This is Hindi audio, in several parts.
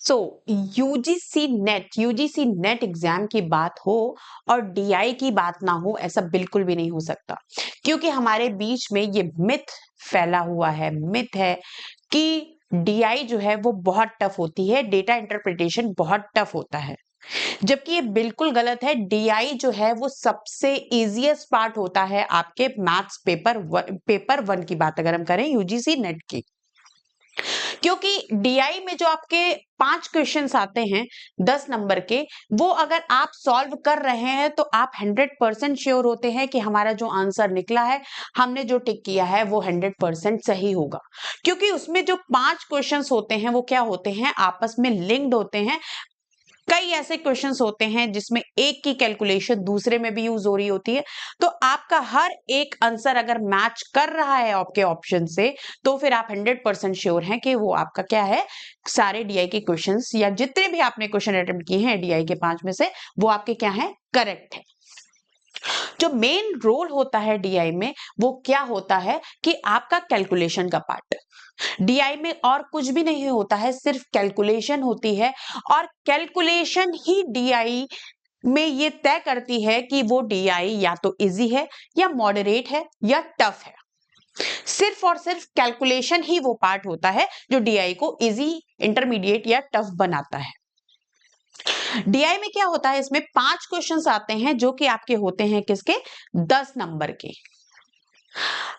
सो यूजीसी नेट एग्जाम की बात हो और डीआई की बात ना हो, ऐसा बिल्कुल भी नहीं हो सकता। क्योंकि हमारे बीच में ये मिथ फैला हुआ है, मिथ है कि डीआई जो है वो बहुत टफ होती है, डेटा इंटरप्रिटेशन बहुत टफ होता है। जबकि ये बिल्कुल गलत है। डीआई जो है वो सबसे इजीएस्ट पार्ट होता है आपके मैथ्स पेपर वन की बात अगर हम करें यूजीसी नेट की। क्योंकि डीआई में जो आपके 5 क्वेश्चंस आते हैं 10 नंबर के, वो अगर आप सॉल्व कर रहे हैं तो आप 100% श्योर होते हैं कि हमारा जो आंसर निकला है, हमने जो टिक किया है वो 100% सही होगा। क्योंकि उसमें जो 5 क्वेश्चंस होते हैं वो क्या होते हैं, आपस में लिंक्ड होते हैं। कई ऐसे क्वेश्चंस होते हैं जिसमें एक की कैलकुलेशन दूसरे में भी यूज हो रही होती है, तो आपका हर एक आंसर अगर मैच कर रहा है आपके ऑप्शन से, तो फिर आप 100% श्योर हैं कि वो आपका क्या है, सारे डीआई के क्वेश्चंस या जितने भी आपने क्वेश्चन अटेम्प्ट किए हैं डीआई के 5 में से, वो आपके क्या है, करेक्ट है। जो मेन रोल होता है डीआई में वो क्या होता है कि आपका कैलकुलेशन का पार्ट। डीआई में और कुछ भी नहीं होता है, सिर्फ कैलकुलेशन होती है, और कैलकुलेशन ही डीआई में ये तय करती है कि वो डीआई या तो इजी है या मॉडरेट है या टफ है। सिर्फ और सिर्फ कैलकुलेशन ही वो पार्ट होता है जो डीआई को इजी, इंटरमीडिएट या टफ बनाता है। डीआई में क्या होता है, इसमें 5 क्वेश्चंस आते हैं जो कि आपके होते हैं किसके, 10 नंबर के।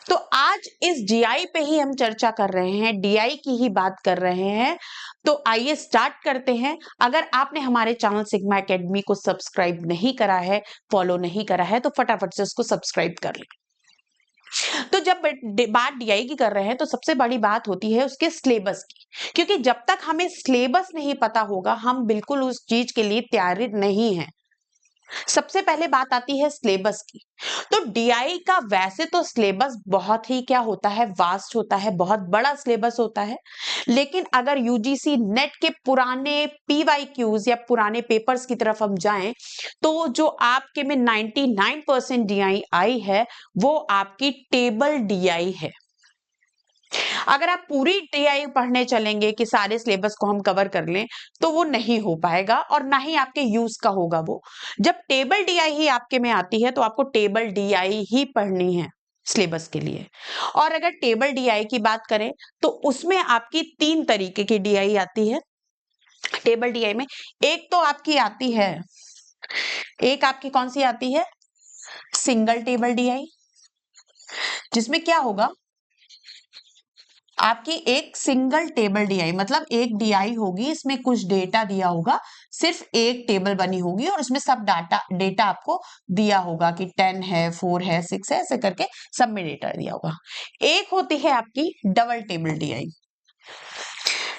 तो आज इस डीआई पे ही हम चर्चा कर रहे हैं, डीआई की ही बात कर रहे हैं। तो आइए स्टार्ट करते हैं। अगर आपने हमारे चैनल सिग्मा एकेडमी को सब्सक्राइब नहीं करा है, फॉलो नहीं करा है, तो फटाफट से उसको सब्सक्राइब कर लें। तो जब बात डीआई की कर रहे हैं तो सबसे बड़ी बात होती है उसके सिलेबस की, क्योंकि जब तक हमें सिलेबस नहीं पता होगा हम बिल्कुल उस चीज के लिए तैयार नहीं है। सबसे पहले बात आती है सिलेबस की। तो डीआई का वैसे तो सिलेबस बहुत ही क्या होता है, वास्ट होता है, बहुत बड़ा सिलेबस होता है। लेकिन अगर यूजीसी नेट के पुराने पीवाईक्यूज या पुराने पेपर्स की तरफ हम जाएं, तो जो आपके में 99% डीआई आई है वो आपकी टेबल डीआई है। अगर आप पूरी डीआई पढ़ने चलेंगे कि सारे सिलेबस को हम कवर कर लें, तो वो नहीं हो पाएगा और ना ही आपके यूज का होगा वो। जब टेबल डीआई ही आपके में आती है तो आपको टेबल डीआई ही पढ़नी है सिलेबस के लिए। और अगर टेबल डीआई की बात करें तो उसमें आपकी 3 तरीके की डीआई आती है टेबल डीआई में। एक तो आपकी आती है, एक आपकी कौन सी आती है, सिंगल टेबल डीआई, जिसमें क्या होगा, आपकी एक सिंगल टेबल डीआई मतलब एक डीआई होगी, इसमें कुछ डेटा दिया होगा, सिर्फ एक टेबल बनी होगी और उसमें सब डेटा आपको दिया होगा कि 10 है, 4 है, 6 है, ऐसे करके सब में डेटा दिया होगा। एक होती है आपकी double table DI.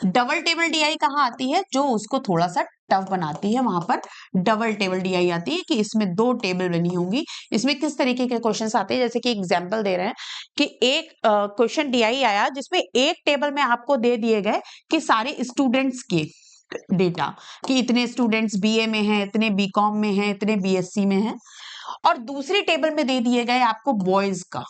Double table DI कहाँ आती है, जो उसको थोड़ा सा टफ बनाती है, वहां पर डबल टेबल डीआई आती है कि इसमें 2 टेबल बनी होंगी। इसमें किस तरीके के क्वेश्चंस आते हैं, जैसे कि एग्जांपल दे रहे हैं कि एक क्वेश्चन डीआई आया जिसमें एक टेबल में आपको दे दिए गए कि सारे स्टूडेंट्स के डेटा, कि इतने स्टूडेंट्स बीए में हैं, इतने बीकॉम में हैं, इतने बीएससी में हैं, और दूसरी टेबल में दे दिए गए आपको बॉयज का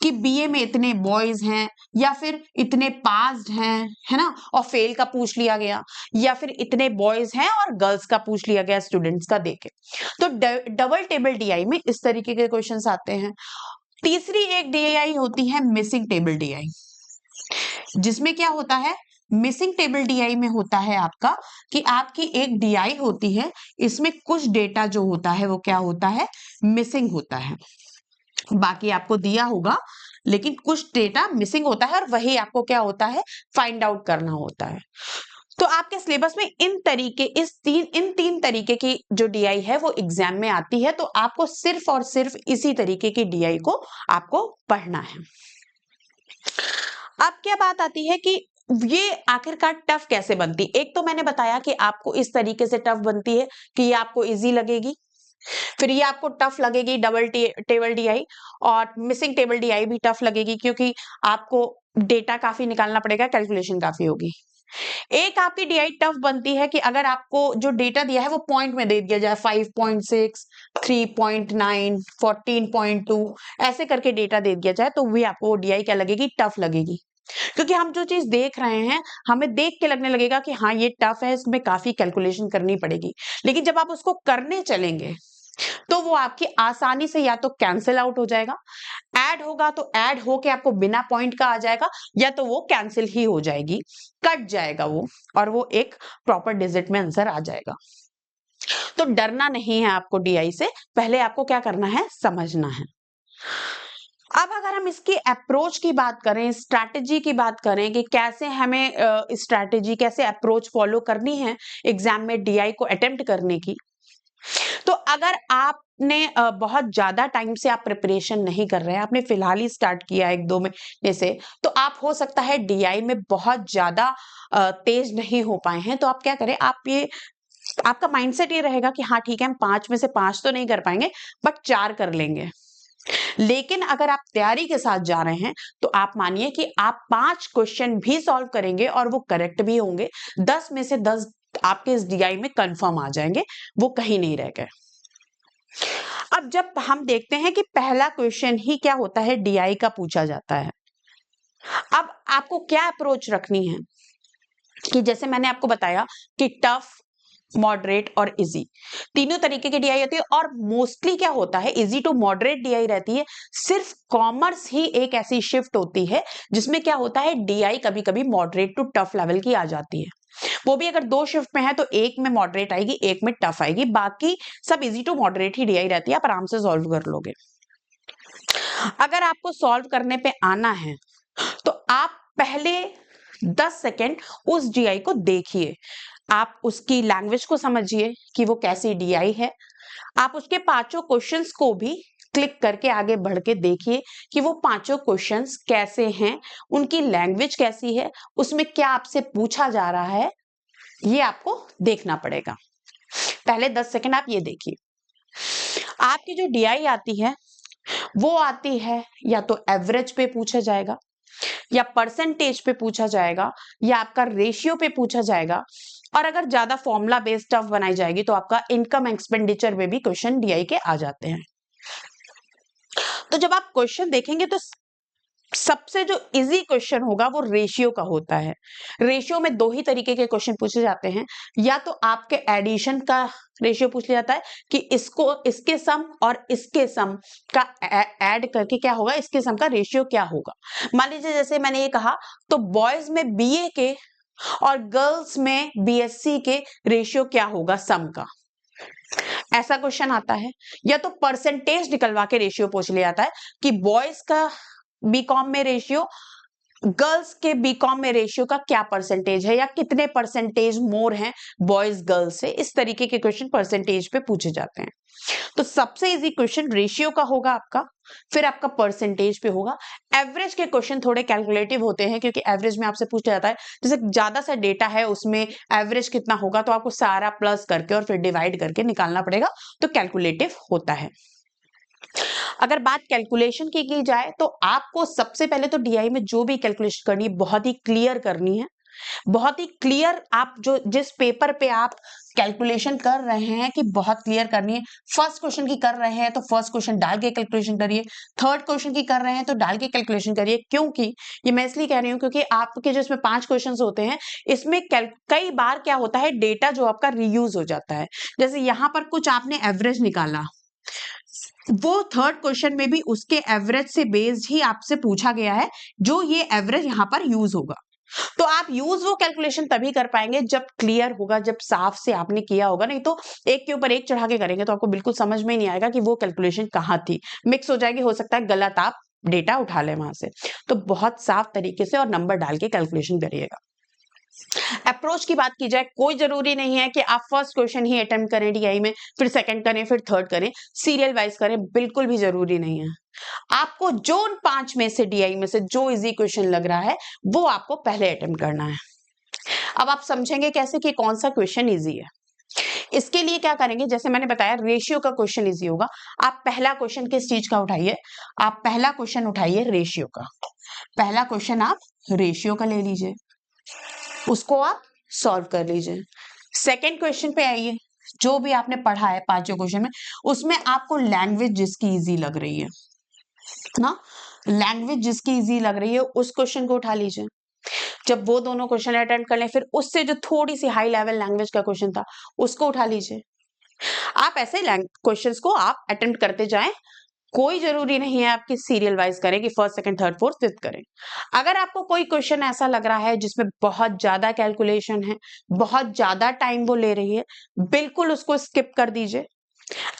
कि बीए में इतने बॉयज हैं, या फिर इतने पास्ड हैं, है ना, और फेल का पूछ लिया गया, या फिर इतने बॉयज हैं और गर्ल्स का पूछ लिया गया स्टूडेंट्स का देके। तो डबल टेबल डीआई में इस तरीके के क्वेश्चंस आते हैं। तीसरी एक डीआई होती है मिसिंग टेबल डीआई, जिसमें क्या होता है, मिसिंग टेबल डीआई में होता है आपका कि आपकी एक डीआई होती है, इसमें कुछ डेटा जो होता है वो क्या होता है, मिसिंग होता है। बाकी आपको दिया होगा लेकिन कुछ डेटा मिसिंग होता है, और वही आपको क्या होता है, फाइंड आउट करना होता है। तो आपके सिलेबस में इन तीन तरीके की जो डीआई है वो एग्जाम में आती है। तो आपको सिर्फ और सिर्फ इसी तरीके की डीआई को आपको पढ़ना है। अब क्या बात आती है कि ये आखिरकार टफ कैसे बनती। एक तो मैंने बताया कि आपको इस तरीके से टफ बनती है कि ये आपको इजी लगेगी, फिर ये आपको टफ लगेगी डबल टेबल डीआई, और मिसिंग टेबल डीआई भी टफ लगेगी क्योंकि आपको डेटा काफी निकालना पड़ेगा, कैलकुलेशन काफी होगी। एक आपकी डीआई टफ बनती है कि अगर आपको जो डेटा दिया है वो पॉइंट में दे दिया जाए, 5.6, 3.9, 14.2 ऐसे करके डेटा दे दिया जाए, तो भी आपको डीआई क्या लगेगी, टफ लगेगी। क्योंकि हम जो चीज देख रहे हैं हमें देख के लगने लगेगा कि हाँ ये टफ है, इसमें काफी कैलकुलेशन करनी पड़ेगी, लेकिन जब आप उसको करने चलेंगे तो वो आपकी आसानी से या तो कैंसिल आउट हो जाएगा, ऐड होगा तो ऐड होके आपको बिना पॉइंट का आ जाएगा, या तो वो कैंसिल ही हो जाएगी, कट जाएगा वो, और वो एक प्रॉपर डिजिट में आंसर आ जाएगा। तो डरना नहीं है आपको डीआई से, पहले आपको क्या करना है, समझना है। अब अगर हम इसकी अप्रोच की बात करें, स्ट्रैटेजी की बात करें कि कैसे हमें स्ट्रैटेजी, कैसे अप्रोच फॉलो करनी है एग्जाम में डीआई को अटेम्प्ट करने की, तो अगर आपने बहुत ज्यादा टाइम से आप प्रिपरेशन नहीं कर रहे हैं, आपने फिलहाल ही स्टार्ट किया 1-2 महीने से, तो आप हो सकता है डीआई में बहुत ज्यादा तेज नहीं हो पाए हैं, तो आप क्या करें, आप ये आपका माइंडसेट ये रहेगा कि हाँ ठीक है, हम 5 में से 5 तो नहीं कर पाएंगे बट 4 कर लेंगे। लेकिन अगर आप तैयारी के साथ जा रहे हैं तो आप मानिए कि आप 5 क्वेश्चन भी सॉल्व करेंगे और वो करेक्ट भी होंगे, 10 में से 10 आपके इस डीआई में कंफर्म आ जाएंगे, वो कहीं नहीं रह गए। अब जब हम देखते हैं कि पहला क्वेश्चन ही क्या होता है, डीआई का पूछा जाता है। अब आपको क्या अप्रोच रखनी है कि जैसे मैंने आपको बताया कि टफ, मॉडरेट और इजी, तीनों तरीके की डीआई होती है, और मोस्टली क्या होता है, इजी टू मॉडरेट डीआई रहती है। सिर्फ कॉमर्स ही एक ऐसी शिफ्ट होती है जिसमें क्या होता है, डीआई कभी कभी मॉडरेट टू टफ लेवल की आ जाती है। वो भी अगर 2 शिफ्ट में है तो एक में मॉडरेट आएगी, एक में टफ आएगी, बाकी सब इजी टू मॉडरेट ही डीआई रहती है, आप आराम से सॉल्व कर लोगे। अगर आपको सॉल्व करने पे आना है तो आप पहले 10 सेकेंड उस डीआई को देखिए, आप उसकी लैंग्वेज को समझिए कि वो कैसी डीआई है, आप उसके 5 क्वेश्चंस को भी क्लिक करके आगे बढ़ के देखिए कि वो 5 क्वेश्चंस कैसे हैं, उनकी लैंग्वेज कैसी है, उसमें क्या आपसे पूछा जा रहा है, ये आपको देखना पड़ेगा। पहले 10 सेकंड आप ये देखिए। आपकी जो डीआई आती है वो आती है या तो एवरेज पे पूछा जाएगा, या परसेंटेज पे पूछा जाएगा, या आपका रेशियो पे पूछा जाएगा, और अगर ज्यादा फॉर्मूला बेस्ड टफ बनाई जाएगी तो आपका इनकम एक्सपेंडिचर में भी क्वेश्चन डीआई के आ जाते हैं। तो जब आप क्वेश्चन देखेंगे तो सबसे जो इजी क्वेश्चन होगा वो रेशियो का होता है। रेशियो में 2 ही तरीके के क्वेश्चन पूछे जाते हैं, या तो आपके एडिशन का रेशियो पूछ लिया जाता है कि इसको, इसके सम और इसके सम का ऐड करके क्या होगा, इसके सम का रेशियो क्या होगा। मान लीजिए जैसे मैंने ये कहा, तो बॉयज में बीए के और गर्ल्स में बीएससी के रेशियो क्या होगा सम का, ऐसा क्वेश्चन आता है। या तो परसेंटेज निकलवा के रेशियो पूछ लिया जाता है कि बॉयज का बीकॉम में रेशियो, गर्ल्स के बीकॉम में रेशियो का क्या परसेंटेज है, या कितने परसेंटेज मोर हैं बॉयज गर्ल्स से, इस तरीके के क्वेश्चन परसेंटेज पे पूछे जाते हैं। तो सबसे इजी क्वेश्चन रेशियो का होगा आपका, फिर आपका परसेंटेज पे होगा। एवरेज के क्वेश्चन थोड़े कैलकुलेटिव होते हैं, क्योंकि एवरेज में आपसे पूछा जाता है जैसे ज्यादा सा डेटा है उसमें एवरेज कितना होगा, तो आपको सारा प्लस करके और फिर डिवाइड करके निकालना पड़ेगा, तो कैलकुलेटिव होता है। अगर बात कैलकुलेशन की जाए तो आपको सबसे पहले तो डीआई में जो भी कैलकुलेशन करनी है बहुत ही क्लियर करनी है, बहुत ही क्लियर। आप जो जिस पेपर पे आप कैलकुलेशन कर रहे हैं कि बहुत क्लियर करनी है। फर्स्ट क्वेश्चन की कर रहे हैं तो फर्स्ट क्वेश्चन डाल के कैलकुलेशन करिए, थर्ड क्वेश्चन की कर रहे हैं तो डाल के कैलकुलेशन करिए। क्योंकि ये मैं इसलिए कह रही हूँ क्योंकि आपके जो इसमें 5 क्वेश्चन होते हैं, इसमें कई बार क्या होता है, डेटा जो आपका रीयूज हो जाता है। जैसे यहाँ पर कुछ आपने एवरेज निकाला, वो थर्ड क्वेश्चन में भी उसके एवरेज से बेस्ड ही आपसे पूछा गया है, जो ये एवरेज यहाँ पर यूज होगा। तो आप यूज वो कैलकुलेशन तभी कर पाएंगे जब क्लियर होगा, जब साफ से आपने किया होगा। नहीं तो एक के ऊपर एक चढ़ा के करेंगे तो आपको बिल्कुल समझ में नहीं आएगा कि वो कैलकुलेशन कहाँ थी, मिक्स हो जाएगी, हो सकता है गलत आप डेटा उठा लें वहां से। तो बहुत साफ तरीके से और नंबर डाल के कैलकुलेशन करिएगा। अप्रोच की बात की जाए, कोई जरूरी नहीं है कि आप फर्स्ट क्वेश्चन ही अटेम्प्ट करें डीआई में, फिर सेकंड करें, फिर थर्ड करें, सीरियल वाइज करें, बिल्कुल भी जरूरी नहीं है। आपको जो 5 में से डीआई में से जो इजी क्वेश्चन लग रहा है वो आपको पहले अटेम्प्ट करना है। अब आप समझेंगे कैसे कि कौन सा क्वेश्चन इजी है। इसके लिए क्या करेंगे, जैसे मैंने बताया रेशियो का क्वेश्चन इजी होगा। आप पहला क्वेश्चन किस चीज का उठाइए, आप पहला क्वेश्चन उठाइए रेशियो का। पहला क्वेश्चन आप रेशियो का ले लीजिए, उसको आप सॉल्व कर लीजिए। सेकेंड क्वेश्चन पे आइए, जो भी आपने पढ़ा है 5 क्वेश्चन में, उसमें आपको लैंग्वेज जिसकी इजी लग रही है ना, लैंग्वेज जिसकी इजी लग रही है उस क्वेश्चन को उठा लीजिए। जब वो दोनों क्वेश्चन अटेम्प्ट कर लें, फिर उससे जो थोड़ी सी हाई लेवल लैंग्वेज का क्वेश्चन था उसको उठा लीजिए। आप ऐसे क्वेश्चंस को आप अटेम्प्ट करते जाएं। कोई जरूरी नहीं है आपकी सीरियल वाइज करें कि first second third fourth fifth करें। अगर आपको कोई क्वेश्चन ऐसा लग रहा है जिसमें बहुत ज्यादा कैलकुलेशन है, बहुत ज्यादा टाइम वो ले रही है, बिल्कुल उसको स्किप कर दीजिए।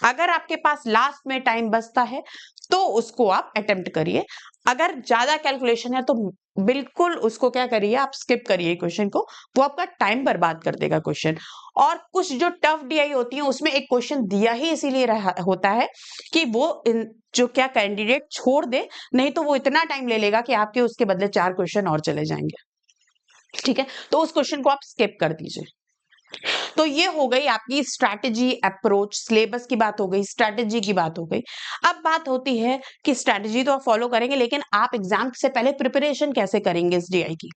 अगर आपके पास लास्ट में टाइम बचता है तो उसको आप अटेम्प्ट करिए। अगर ज्यादा कैलकुलेशन है तो बिल्कुल उसको क्या करिए, आप स्किप करिए क्वेश्चन को, वो आपका टाइम बर्बाद कर देगा क्वेश्चन। और कुछ जो टफ डीआई होती है उसमें एक क्वेश्चन दिया ही इसीलिए होता है कि वो जो क्या कैंडिडेट छोड़ दे, नहीं तो वो इतना टाइम ले लेगा कि आपके उसके बदले 4 क्वेश्चन और चले जाएंगे। ठीक है, तो उस क्वेश्चन को आप स्किप कर दीजिए। तो ये हो गई आपकी स्ट्रैटेजी अप्रोच, सिलेबस की बात हो गई, स्ट्रैटेजी की बात हो गई। अब बात होती है कि स्ट्रैटेजी तो आप फॉलो करेंगे, लेकिन आप एग्जाम से पहले प्रिपरेशन कैसे करेंगे इस डीआई की।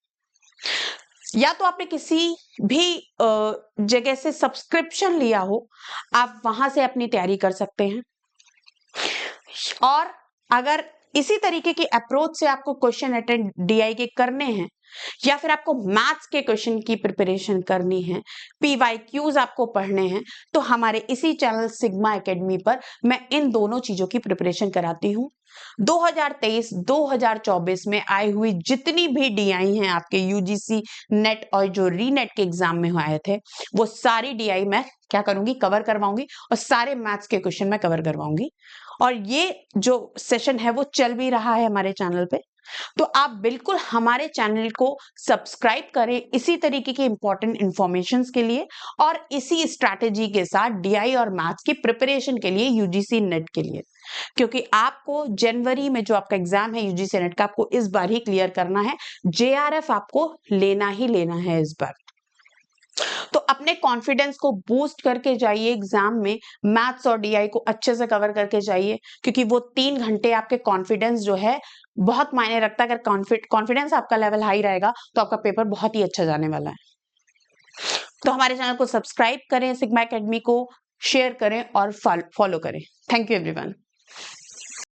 या तो आपने किसी भी जगह से सब्सक्रिप्शन लिया हो, आप वहां से अपनी तैयारी कर सकते हैं। और अगर इसी तरीके की अप्रोच से आपको क्वेश्चन अटेंड डीआई के करने हैं, या फिर आपको मैथ्स के क्वेश्चन की प्रिपरेशन करनी है, पीवाईक्यूज आपको पढ़ने हैं, तो हमारे इसी चैनल सिग्मा एकेडमी पर मैं इन दोनों चीजों की प्रिपरेशन कराती हूँ। 2023-2024 में आई हुई जितनी भी डीआई हैं आपके यूजीसी नेट और जो रीनेट के एग्जाम में आए थे, वो सारी डीआई मैं क्या करूंगी, कवर करवाऊंगी, और सारे मैथ्स के क्वेश्चन मैं कवर करवाऊंगी। और ये जो सेशन है वो चल भी रहा है हमारे चैनल पे, तो आप बिल्कुल हमारे चैनल को सब्सक्राइब करें इसी तरीके की इंपॉर्टेंट इंफॉर्मेशंस के लिए, और इसी स्ट्रैटेजी के साथ डीआई और मैथ्स की प्रिपरेशन के लिए, यूजीसी नेट के लिए। क्योंकि आपको जनवरी में जो आपका एग्जाम है यूजीसी नेट का, आपको इस बार ही क्लियर करना है। जेआरएफ आपको लेना ही लेना है इस बार। तो अपने कॉन्फिडेंस को बूस्ट करके जाइए एग्जाम में, मैथ्स और डीआई को अच्छे से कवर करके जाइए, क्योंकि वो 3 घंटे आपके कॉन्फिडेंस जो है बहुत मायने रखता है। अगर कॉन्फिडेंस आपका लेवल हाई रहेगा तो आपका पेपर बहुत ही अच्छा जाने वाला है। तो हमारे चैनल को सब्सक्राइब करें, सिग्मा एकेडमी को शेयर करें और फॉलो करें। Thank you everyone.